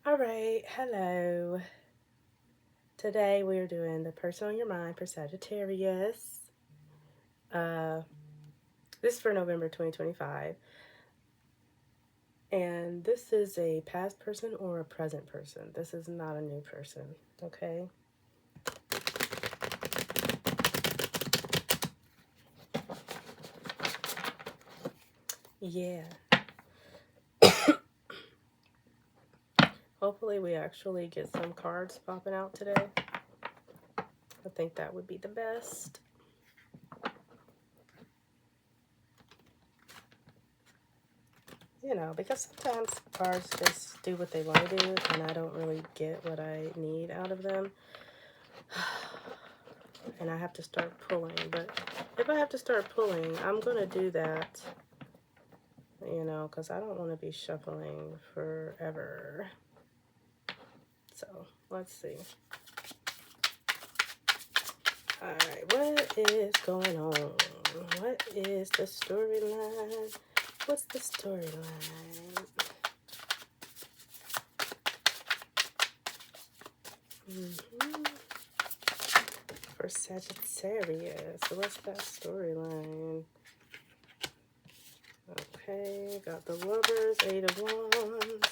Alright, hello. Today we are doing the person on your mind for Sagittarius. This is for November 2025. And this is a past person or a present person. This is not a new person, okay? Yeah. Hopefully we actually get some cards popping out today. I think that would be the best. You know, because sometimes cards just do what they want to do, and I don't really get what I need out of them. And I have to start pulling, but if I have to start pulling, I'm going to do that, you know, because I don't want to be shuffling forever. So, let's see. Alright, what is going on? What is the storyline? What's the storyline? For Sagittarius, what's that storyline? Okay, got the Lovers, 8 of Wands.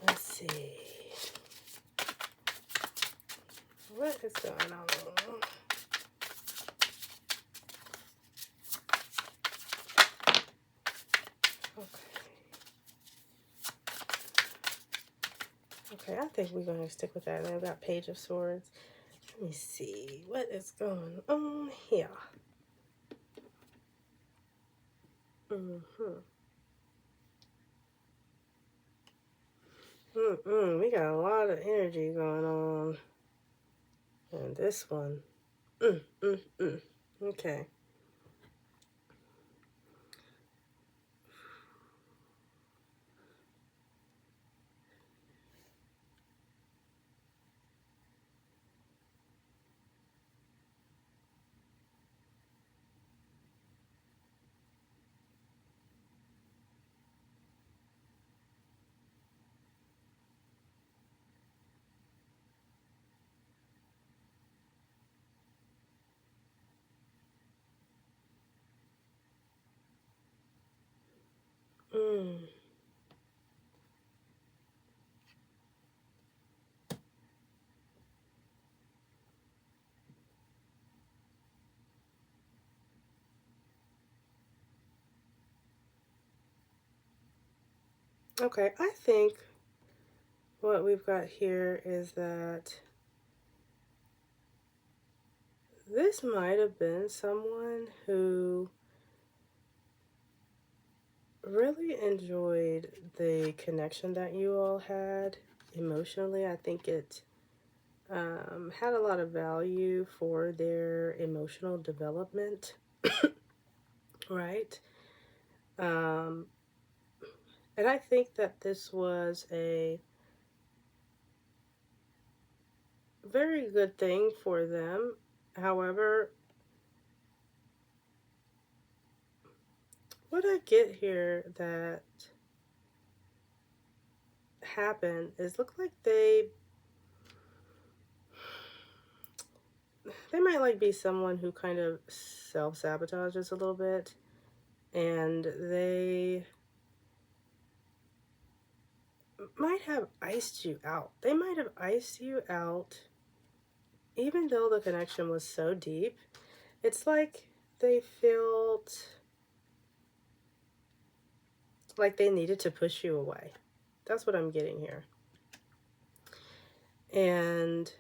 Let's see. What is going on? Okay, I think we're going to stick with that. And then we've got Page of Swords. Let me see. What is going on here? We got a lot of energy going on. And this one. Okay. Okay, I think what we've got here is that this might have been someone who really enjoyed the connection that you all had emotionally. I think it had a lot of value for their emotional development, right? And I think that this was a very good thing for them. However, what I get here that happened is look like they might like be someone who kind of self-sabotages a little bit, and they might have iced you out. They might have iced you out even though the connection was so deep. It's like they felt like they needed to push you away. That's what I'm getting here. And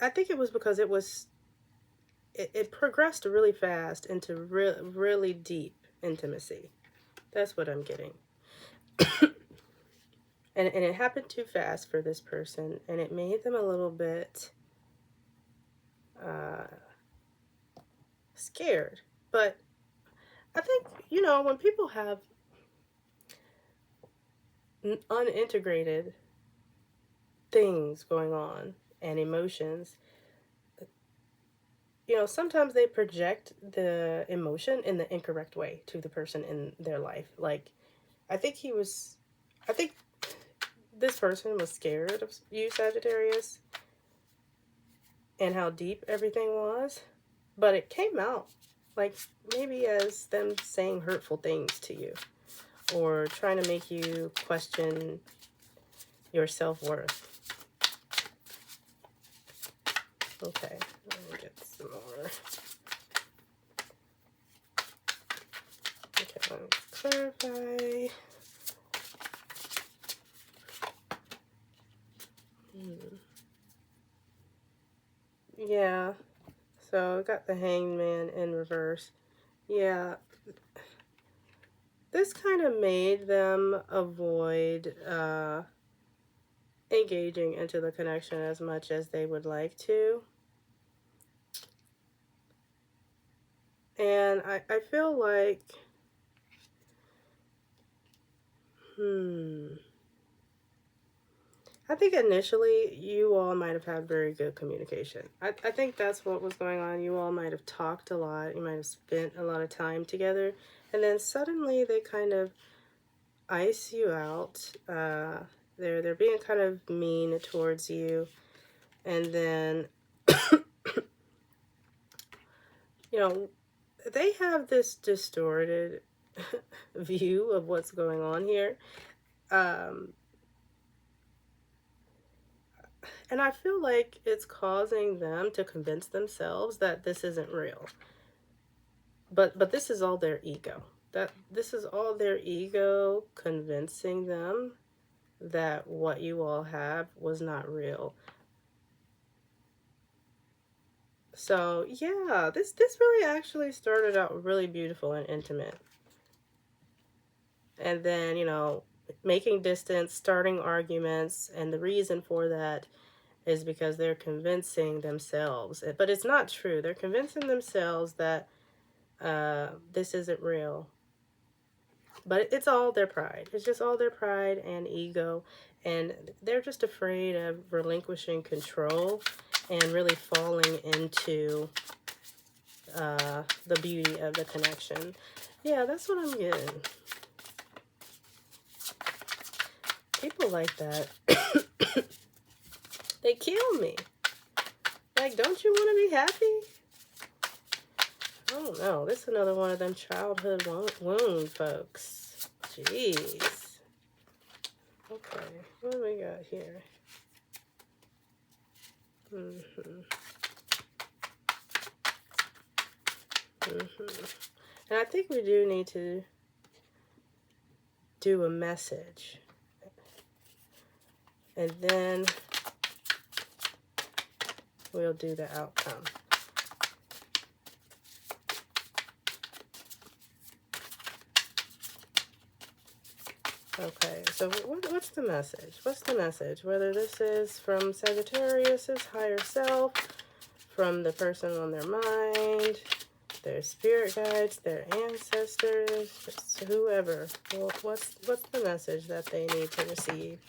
I think it was because it progressed really fast into really deep intimacy. That's what I'm getting. And it happened too fast for this person, and it made them a little bit scared. But I think, you know, when people have unintegrated things going on and emotions, you know, sometimes they project the emotion in the incorrect way to the person in their life. Like, I think this person was scared of you, Sagittarius, and how deep everything was. But it came out like maybe as them saying hurtful things to you, or trying to make you question your self-worth. Okay, let me get some more. Okay, let me clarify. Yeah, so I got the Hanged Man in reverse. Yeah, this kind of made them avoid engaging into the connection as much as they would like to. And I feel like, I think initially you all might have had very good communication. I think that's what was going on. You all might have talked a lot. You might have spent a lot of time together. And then suddenly they kind of ice you out. They're being kind of mean towards you. And then, you know, they have this distorted view of what's going on here. And I feel like it's causing them to convince themselves that this isn't real. But this is all their ego. This is all their ego convincing them that what you all have was not real. So yeah, this really actually started out really beautiful and intimate. And then, you know, making distance, starting arguments, and the reason for that is because they're convincing themselves, but it's not true. They're convincing themselves that this isn't real. But it's all their pride. It's just all their pride and ego. And they're just afraid of relinquishing control and really falling into the beauty of the connection. Yeah, that's what I'm getting. People like that, they kill me. Like, don't you want to be happy? I don't know. This is another one of them childhood wound folks. Jeez. Okay, what do we got here? And I think we do need to do a message. And then we'll do the outcome. Okay, so what's the message? What's the message? Whether this is from Sagittarius's higher self, from the person on their mind, their spirit guides, their ancestors, whoever. Well, what's the message that they need to receive?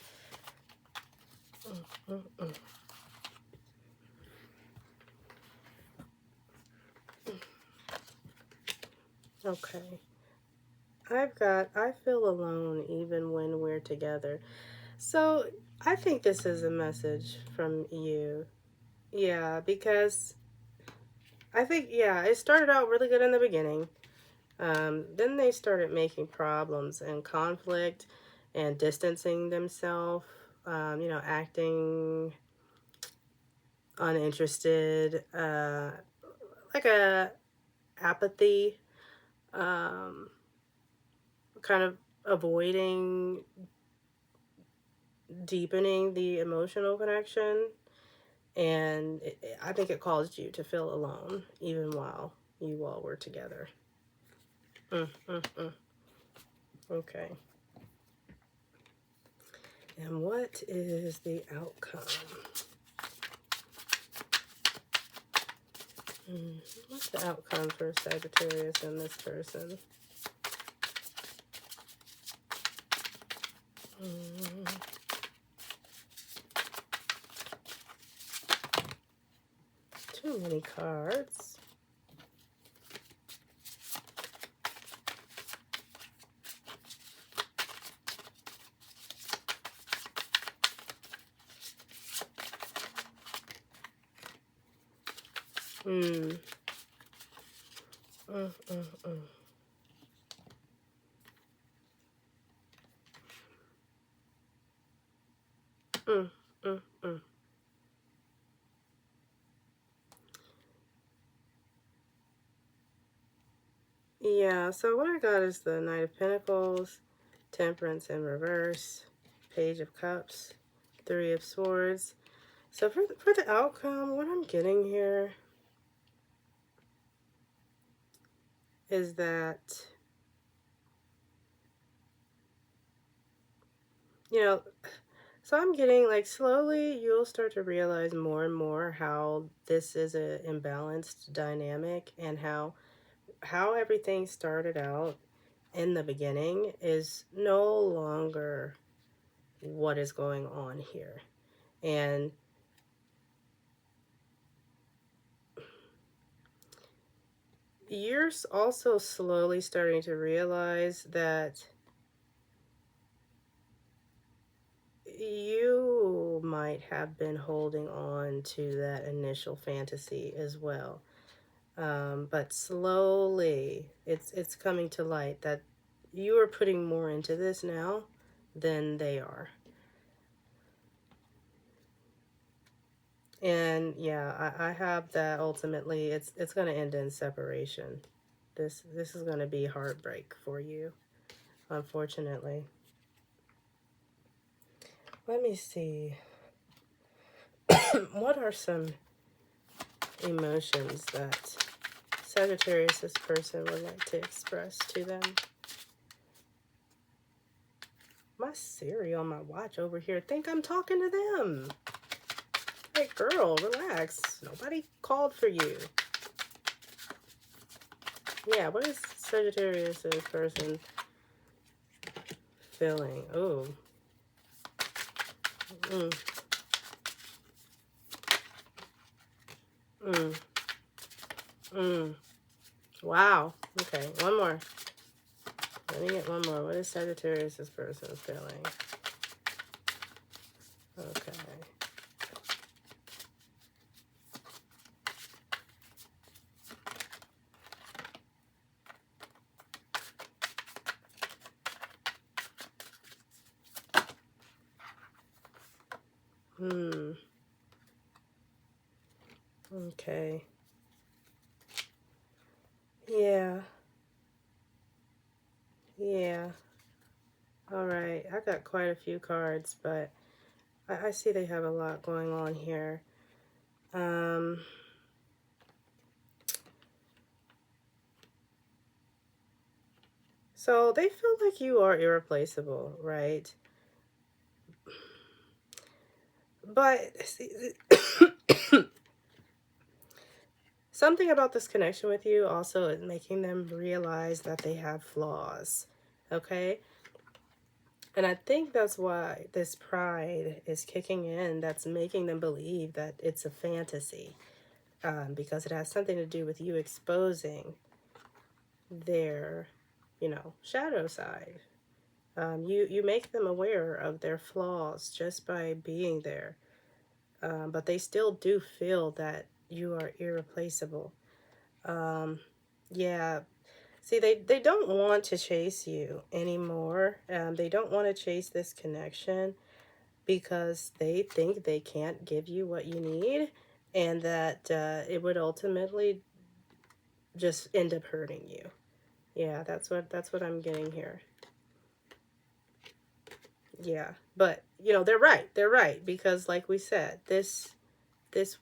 Okay. I feel alone even when we're together. So I think this is a message from you. Yeah, because I think, yeah, it started out really good in the beginning. Then they started making problems and conflict and distancing themselves, you know, acting uninterested, like a apathy, kind of avoiding deepening the emotional connection. And I think it caused you to feel alone even while you all were together. Okay. And what is the outcome? What's the outcome for Sagittarius and this person? Too many cards. Mm. Mm, mm, mm. Mm, mm, mm. Yeah, so what I got is the Knight of Pentacles, Temperance in reverse, Page of Cups, Three of Swords. So for the outcome, what I'm getting here is that, you know, so I'm getting like slowly you'll start to realize more and more how this is an imbalanced dynamic, and how everything started out in the beginning is no longer what is going on here. And you're also slowly starting to realize that you might have been holding on to that initial fantasy as well. But slowly it's coming to light that you are putting more into this now than they are. And yeah, I have that ultimately it's going to end in separation. This is going to be heartbreak for you, unfortunately. Let me see. What are some emotions that Sagittarius, this person, would like to express to them? My Siri on my watch over here think I'm talking to them. Hey girl, relax. Nobody called for you. Yeah, what is Sagittarius, this person, feeling? Oh. Mm. Mm. Mm. Wow. Okay, one more. Let me get one more. What is Sagittarius, this person, feeling? Okay. Hmm. Okay. Yeah. Yeah. All right. I got quite a few cards, but I see they have a lot going on here. So they feel like you are irreplaceable, right? But see, something about this connection with you also is making them realize that they have flaws, okay? And I think that's why this pride is kicking in, that's making them believe that it's a fantasy, because it has something to do with you exposing their, shadow side. You make them aware of their flaws just by being there, but they still do feel that you are irreplaceable. Yeah. See, they don't want to chase you anymore. They don't want to chase this connection because they think they can't give you what you need, and that it would ultimately just end up hurting you. Yeah, that's what I'm getting here. Yeah, but they're right. They're right, because like we said, this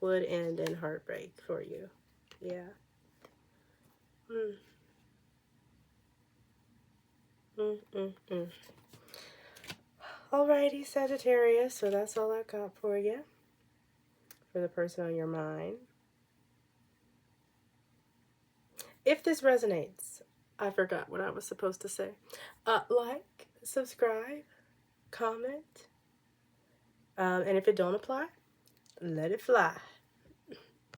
would end in heartbreak for you. Yeah. Mm. Mm, mm, mm. Alrighty, Sagittarius, so that's all I got for you, for the person on your mind. If this resonates, I forgot what I was supposed to say. Like, subscribe, comment, and if it don't apply, let it fly.